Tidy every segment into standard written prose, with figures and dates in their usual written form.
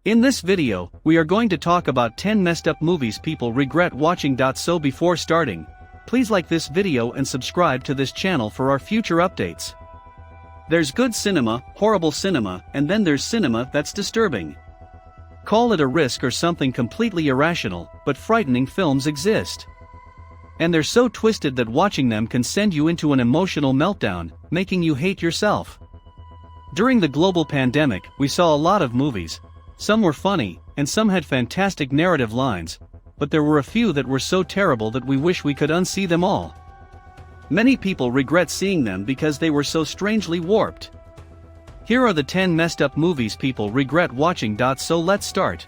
In this video, we are going to talk about 10 messed up movies people regret watching. So before starting, please like this video and subscribe to this channel for our future updates. There's good cinema, horrible cinema, and then there's cinema that's disturbing. Call it a risk or something completely irrational, but frightening films exist. And they're so twisted that watching them can send you into an emotional meltdown, making you hate yourself. During the global pandemic, we saw a lot of movies. Some were funny, and some had fantastic narrative lines, but there were a few that were so terrible that we wish we could unsee them all. Many people regret seeing them because they were so strangely warped. Here are the 10 messed up movies people regret watching. So let's start.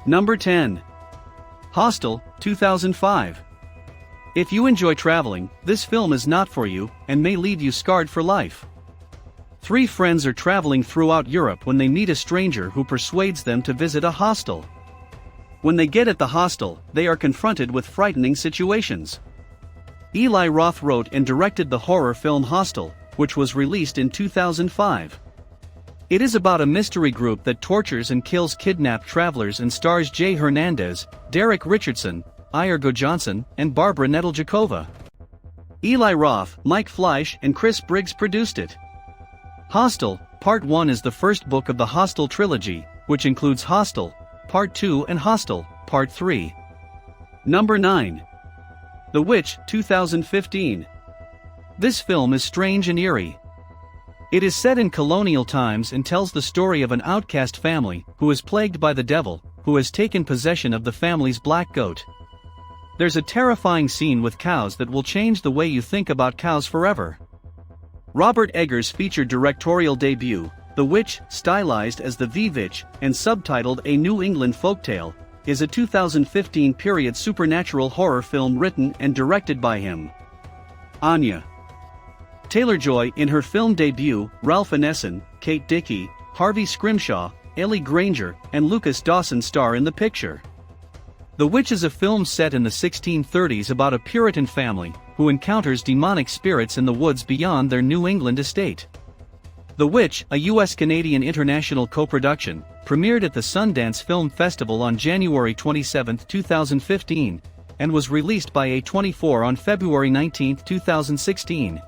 Number 10. Hostel, 2005. If you enjoy traveling, this film is not for you, and may leave you scarred for life. Three friends are traveling throughout Europe when they meet a stranger who persuades them to visit a hostel. When they get at the hostel, they are confronted with frightening situations. Eli Roth wrote and directed the horror film Hostel, which was released in 2005. It is about a mystery group that tortures and kills kidnapped travelers and stars Jay Hernandez, Derek Richardson, Iergo Johnson, and Barbara Nedeljakova. Eli Roth, Mike Fleisch, and Chris Briggs produced it. Hostel, Part 1 is the first book of the Hostel trilogy, which includes Hostel, Part 2 and Hostel, Part 3. Number 9. The Witch, 2015. This film is strange and eerie. It is set in colonial times and tells the story of an outcast family who is plagued by the devil, who has taken possession of the family's black goat. There's a terrifying scene with cows that will change the way you think about cows forever. Robert Eggers' featured directorial debut, The Witch, stylized as The V-Witch and subtitled A New England Folktale, is a 2015 period supernatural horror film written and directed by him. Anya Taylor-Joy in her film debut, Ralph Ineson, Kate Dickie, Harvey Scrimshaw, Ellie Granger, and Lucas Dawson star in the picture. The Witch is a film set in the 1630s about a Puritan family who encounters demonic spirits in the woods beyond their New England estate. The Witch, a U.S.-Canadian international co-production, premiered at the Sundance Film Festival on January 27, 2015, and was released by A24 on February 19, 2016.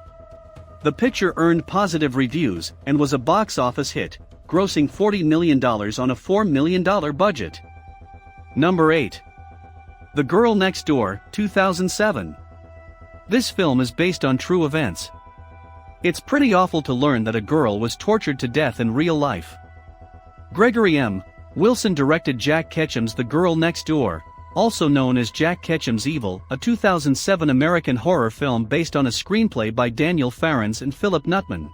The picture earned positive reviews and was a box office hit, grossing $40 million on a $4 million budget. Number 8. The Girl Next Door, 2007. This film is based on true events. It's pretty awful to learn that a girl was tortured to death in real life. Gregory M. Wilson directed Jack Ketchum's The Girl Next Door, also known as Jack Ketchum's Evil, a 2007 American horror film based on a screenplay by Daniel Farrans and Philip Nutman.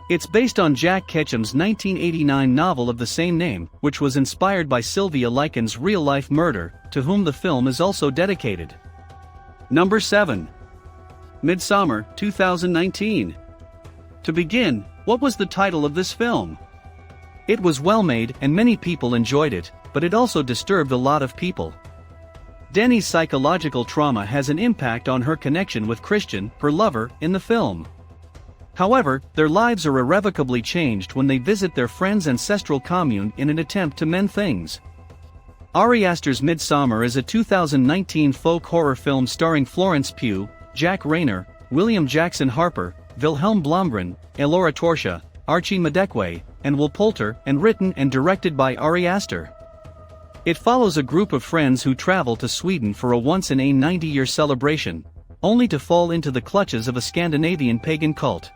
It's based on Jack Ketchum's 1989 novel of the same name, which was inspired by Sylvia Likens' real-life murder, to whom the film is also dedicated. Number 7. Midsommar, 2019. To begin, what was the title of this film? It was well made and many people enjoyed it, but it also disturbed a lot of people. Dani's psychological trauma has an impact on her connection with Christian, her lover, in the film. However, their lives are irrevocably changed when they visit their friend's ancestral commune in an attempt to mend things. Ari Aster's Midsommar is a 2019 folk horror film starring Florence Pugh, Jack Rayner, William Jackson Harper, Wilhelm Blomgren, Elora Torsha, Archie Madekwe, and Will Poulter, and written and directed by Ari Aster. It follows a group of friends who travel to Sweden for a once-in-a-90-year celebration, only to fall into the clutches of a Scandinavian pagan cult.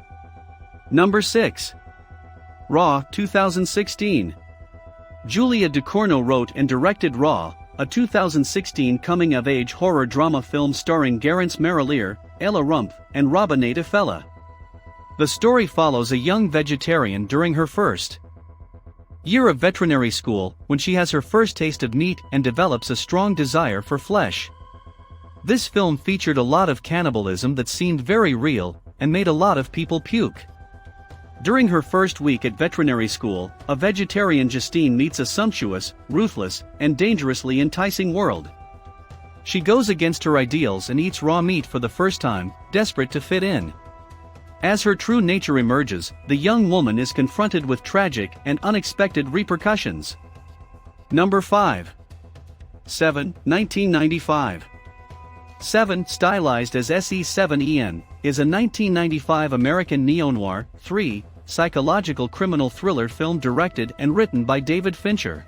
Number 6. Raw, 2016. Julia Ducournau wrote and directed Raw, a 2016 coming-of-age horror drama film starring Garance Maralier, Ella Rumpf, and Robinette Fella. The story follows a young vegetarian during her first year of veterinary school, when she has her first taste of meat and develops a strong desire for flesh. This film featured a lot of cannibalism that seemed very real, and made a lot of people puke. During her first week at veterinary school, a vegetarian Justine meets a sumptuous, ruthless, and dangerously enticing world. She goes against her ideals and eats raw meat for the first time, desperate to fit in. As her true nature emerges, the young woman is confronted with tragic and unexpected repercussions. Number 5. 7. 1995. 7, stylized as SE7EN, is a 1995 American neo-noir, 3, psychological criminal thriller film directed and written by David Fincher.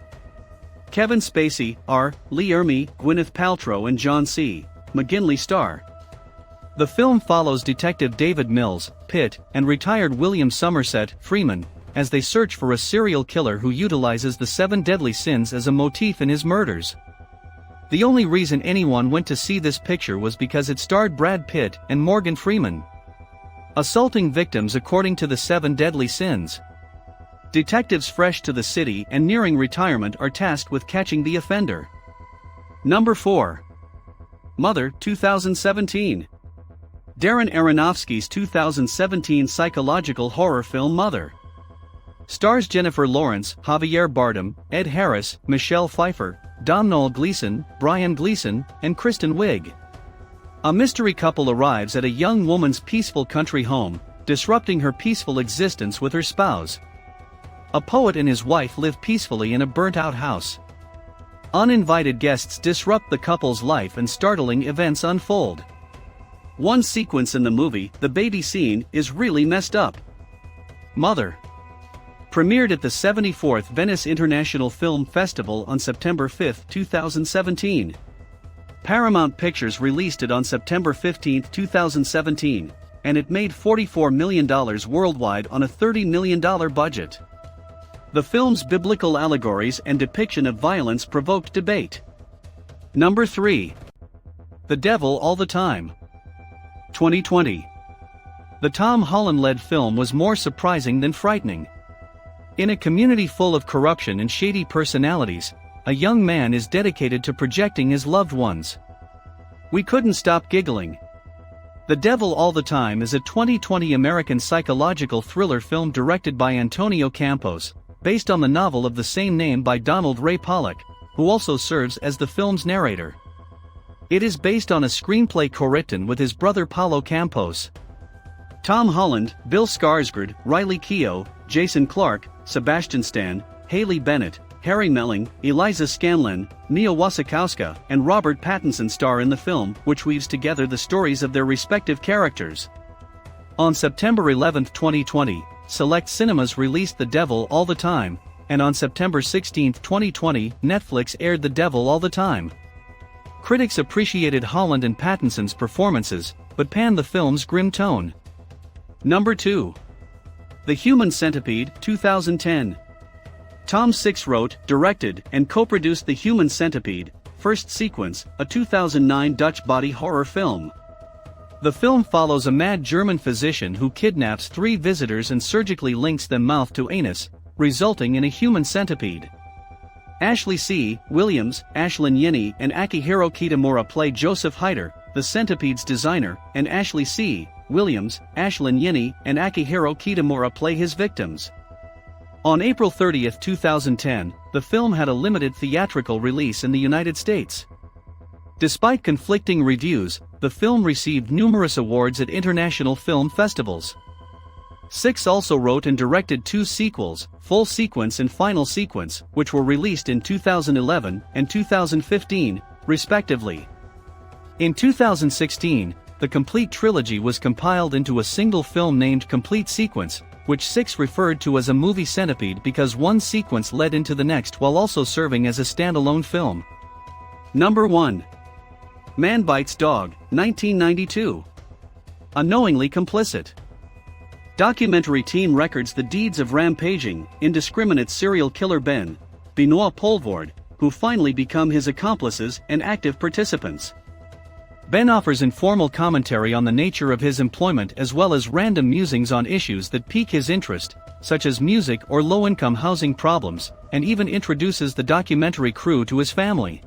Kevin Spacey, R. Lee Ermey, Gwyneth Paltrow and John C. McGinley star. The film follows Detective David Mills, Pitt, and retired William Somerset, Freeman, as they search for a serial killer who utilizes the 7 deadly sins as a motif in his murders. The only reason anyone went to see this picture was because it starred Brad Pitt and Morgan Freeman assaulting victims according to the 7 deadly sins. Detectives fresh to the city and nearing retirement are tasked with catching the offender. Number 4. Mother, 2017. Darren Aronofsky's 2017 psychological horror film Mother stars Jennifer Lawrence, Javier Bardem, Ed Harris, Michelle Pfeiffer, Domhnall Gleeson, Brian Gleeson, and Kristen Wiig. A mystery couple arrives at a young woman's peaceful country home, disrupting her peaceful existence with her spouse. A poet and his wife live peacefully in a burnt-out house. Uninvited guests disrupt the couple's life and startling events unfold. One sequence in the movie, the baby scene, is really messed up. Mother premiered at the 74th Venice International Film Festival on September 5, 2017. Paramount Pictures released it on September 15, 2017, and it made $44 million worldwide on a $30 million budget. The film's biblical allegories and depiction of violence provoked debate. Number 3. The Devil All the Time. 2020. The Tom Holland-led film was more surprising than frightening. In a community full of corruption and shady personalities, a young man is dedicated to protecting his loved ones. We couldn't stop giggling. The Devil All the Time is a 2020 American psychological thriller film directed by Antonio Campos, based on the novel of the same name by Donald Ray Pollock, who also serves as the film's narrator. It is based on a screenplay co-written with his brother Paulo Campos. Tom Holland, Bill Skarsgård, Riley Keough, Jason Clarke, Sebastian Stan, Haley Bennett, Harry Melling, Eliza Scanlon, Mia Wasikowska, and Robert Pattinson star in the film, which weaves together the stories of their respective characters. On September 11, 2020, select cinemas released The Devil All the Time, and on September 16, 2020, Netflix aired The Devil All the Time. Critics appreciated Holland and Pattinson's performances, but panned the film's grim tone. Number 2. The Human Centipede, 2010. Tom Six wrote, directed, and co-produced The Human Centipede, First Sequence, a 2009 Dutch body horror film. The film follows a mad German physician who kidnaps 3 visitors and surgically links them mouth to anus, resulting in a human centipede. Ashley C. Williams, Ashlyn Yenny, and Akihiro Kitamura play Joseph Heider, the centipede's designer, and Ashley C. Williams, Ashlyn Yenny, and Akihiro Kitamura play his victims. On April 30, 2010, the film had a limited theatrical release in the United States. Despite conflicting reviews, the film received numerous awards at international film festivals. Six also wrote and directed 2 sequels, Full Sequence and Final Sequence, which were released in 2011 and 2015, respectively. In 2016, the complete trilogy was compiled into a single film named Complete Sequence, which Six referred to as a movie centipede because one sequence led into the next while also serving as a standalone film. Number 1. Man Bites Dog, 1992. Unknowingly complicit. Documentary team records the deeds of rampaging, indiscriminate serial killer Ben, Benoit Poelvoorde, who finally become his accomplices and active participants. Ben offers informal commentary on the nature of his employment as well as random musings on issues that pique his interest, such as music or low-income housing problems, and even introduces the documentary crew to his family.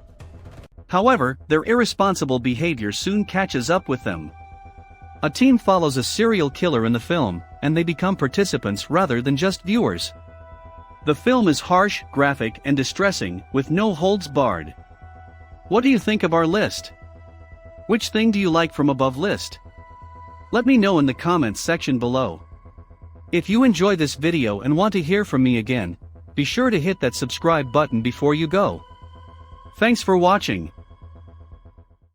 However, their irresponsible behavior soon catches up with them. A team follows a serial killer in the film, and they become participants rather than just viewers. The film is harsh, graphic, and distressing, with no holds barred. What do you think of our list? Which thing do you like from above list? Let me know in the comments section below. If you enjoy this video and want to hear from me again, be sure to hit that subscribe button before you go. Thanks for watching.